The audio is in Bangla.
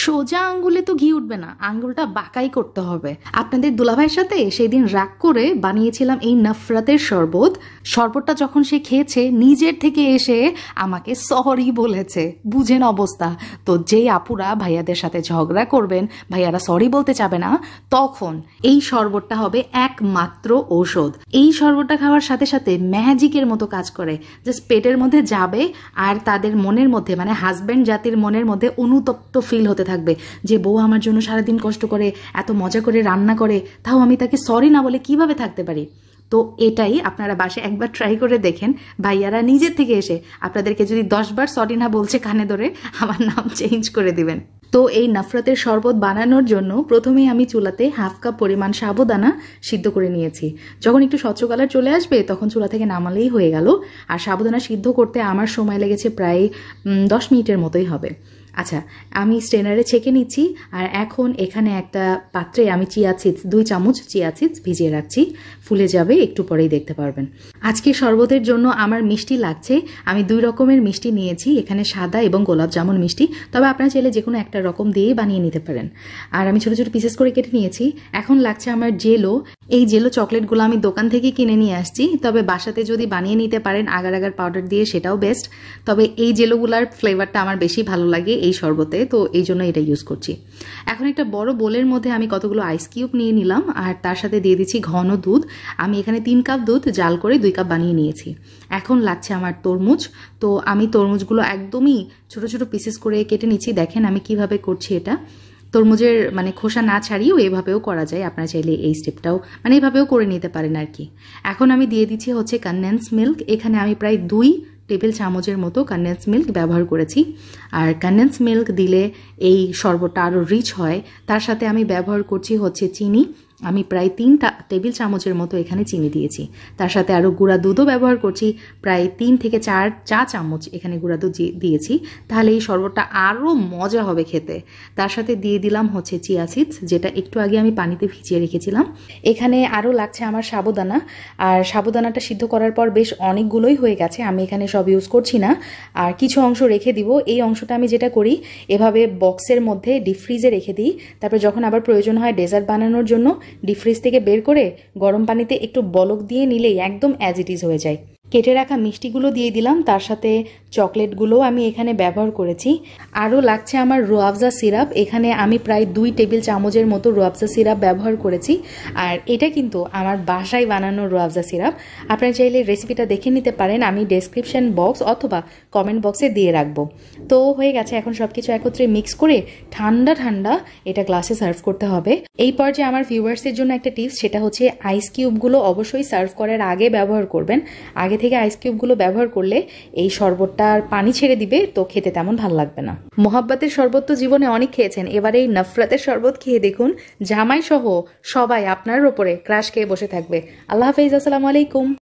সোজা আঙ্গুলে তো ঘি উঠবে না, আঙ্গুলটা বাঁকাই করতে হবে। আপনাদের দুলাভাইয়ের সাথে সেই দিন রাগ করে বানিয়েছিলাম এই নফরতের শরবত। শরবতটা যখন সে খেয়েছে নিজের থেকে এসে আমাকে সরি বলেছে। বুঝেন অবস্থা। তো যেই আপুরা ভাইয়াদের সাথে ঝগড়া করবেন, ভাইয়ারা সরি বলতে চাবে না, তখন এই শরবতটা হবে একমাত্র ঔষধ। এই শরবতটা খাওয়ার সাথে সাথে ম্যাজিকের মতো কাজ করে। জাস্ট পেটের মধ্যে যাবে আর তাদের মনের মধ্যে, মানে হাজব্যান্ড জাতির মনের মধ্যে অনুতপ্ত ফিল হতে থাকবে যে বউ আমার জন্য সারাদিন কষ্ট করে এত মজা করে রান্না করে, তাও আমি তাকে সরি না বলে কিভাবে থাকতে পারি। তো এটাই আপনারা বাসায় একবার ট্রাই করে দেখেন। ভাইয়ারা নিজের থেকে এসে আপনাদেরকে যদি 10 বার সরি না বলছে কানে ধরে, আমার নাম চেঞ্জ করে দিবেন। তো এই নফরতের শরবত বানানোর জন্য প্রথমেই আমি চুলাতে হাফ কাপ পরিমাণ সাবুদানা সিদ্ধ করে নিয়েছি। যখন একটু স্বচ্ছ কালার চলে আসবে তখন চুলা থেকে নামালেই হয়ে গেল। আর সাবুদানা সিদ্ধ করতে আমার সময় লেগেছে প্রায় 10 মিনিটের মতোই হবে। আচ্ছা, আমি স্ট্রেনারে ছেঁকে নিচ্ছি। আর এখন এখানে একটা পাত্রে আমি চিয়া সিডস 2 চামচ চিয়া সিডস ভিজিয়ে রাখছি। ফুলে যাবে, একটু পরেই দেখতে পারবেন। আজকে শরবতের জন্য আমার মিষ্টি লাগছে। আমি 2 রকমের মিষ্টি নিয়েছি, এখানে সাদা এবং গোলাপ জামুন মিষ্টি। তবে আপনারা চাইলে যে কোনো একটা রকম দিয়েই বানিয়ে নিতে পারেন। আর আমি ছোটো ছোটো পিসেস করে কেটে নিয়েছি। এখন লাগছে আমার জেলো। এই জেলো চকলেটগুলো আমি দোকান থেকে কিনে নিয়ে আসছি। তবে বাসাতে যদি বানিয়ে নিতে পারেন আগার আগার পাউডার দিয়ে, সেটাও বেস্ট। তবে এই জেলোগুলার ফ্লেভারটা আমার বেশি ভালো লাগে এই শরবতে, তো এই জন্য এটা ইউজ করছি। এখন একটা বড় বোলের মধ্যে আমি কতগুলো আইস কিউব নিয়ে নিলাম আর তার সাথে দিয়ে দিচ্ছি ঘন দুধ। আমি এখানে 3 কাপ দুধ জাল করে 2 কাপ বানিয়ে নিয়েছি। এখন লাগছে আমার তরমুজ। তো আমি তরমুজগুলো একদমই ছোট ছোট পিসেস করে কেটে নিচ্ছি। দেখেন আমি কিভাবে করছি এটা। তরমুজের মানে খোসা না ছাড়িয়েও এভাবেও করা যায়, আপনারা চাইলে এই স্টেপটাও মানে এইভাবেও করে নিতে পারেন আর কি। এখন আমি দিয়ে দিচ্ছি হচ্ছে কনডেন্স মিল্ক। এখানে আমি প্রায় 2 টেবিল চামচের মতো কনডেন্স মিল্ক ব্যবহার করেছি। আর কনডেন্স মিল্ক দিলে এই শরবতটা আরও রিচ হয়। তার সাথে আমি ব্যবহার করছি হচ্ছে চিনি। আমি প্রায় 3 টেবিল চামচের মতো এখানে চিনি দিয়েছি। তার সাথে আরও গুঁড়া দুধও ব্যবহার করছি, প্রায় 3 থেকে 4 চা চামচ এখানে গুঁড়া দুধ দিয়েছি। তাহলে এই শরবতটা আরও মজা হবে খেতে। তার সাথে দিয়ে দিলাম হচ্ছে চিয়া সিডস, যেটা একটু আগে আমি পানিতে ভিজিয়ে রেখেছিলাম। এখানে আরও লাগছে আমার সাবুদানা। আর সাবুদানাটা সিদ্ধ করার পর বেশ অনেকগুলোই হয়ে গেছে, আমি এখানে সব ইউজ করছি না। আর কিছু অংশ রেখে দিব। এই অংশটা আমি যেটা করি, এভাবে বক্সের মধ্যে ডিপ ফ্রিজে রেখে দিই। তারপর যখন আবার প্রয়োজন হয় ডেজার্ট বানানোর জন্য ডিপ ফ্রিজ থেকে বের করে গরম পানিতে একটু বলক দিয়ে নিলেই একদম অ্যাজ ইট ইজ হয়ে যায়। কেটে রাখা মিষ্টিগুলো দিয়ে দিলাম, তার সাথে চকলেটগুলোও আমি এখানে ব্যবহার করেছি। আরও লাগছে আমার রুয়াবজা সিরাপ। এখানে আমি প্রায় 2 টেবিল চামচের মতো রুয়াবজা সিরাপ ব্যবহার করেছি। আর এটা কিন্তু আমার বাসায় বানানো রুয়াবজা সিরাপ। আপনারা চাইলে রেসিপিটা দেখে নিতে পারেন, আমি ডেসক্রিপশন বক্স অথবা কমেন্ট বক্সে দিয়ে রাখবো। তো হয়ে গেছে। এখন সব কিছু একত্রে মিক্স করে ঠান্ডা ঠান্ডা এটা গ্লাসে সার্ভ করতে হবে। এই পর্যায়ে আমার ভিউয়ার্সের জন্য একটা টিপস, সেটা হচ্ছে আইস কিউবগুলো অবশ্যই সার্ভ করার আগে ব্যবহার করবেন। আগে থেকে আইস কিউবগুলো ব্যবহার করলে এই শরবতটার পানি ছেড়ে দিবে, তো খেতে তেমন ভালো লাগবে না। মোহাব্বতের শরবত তো জীবনে অনেক খেয়েছেন, এবার এই নফরতের শরবত খেয়ে দেখুন, জামাই সহ সবাই আপনার ওপরে ক্রাশ খেয়ে বসে থাকবে। আল্লাহ হাফেজ, আসসালামু আলাইকুম।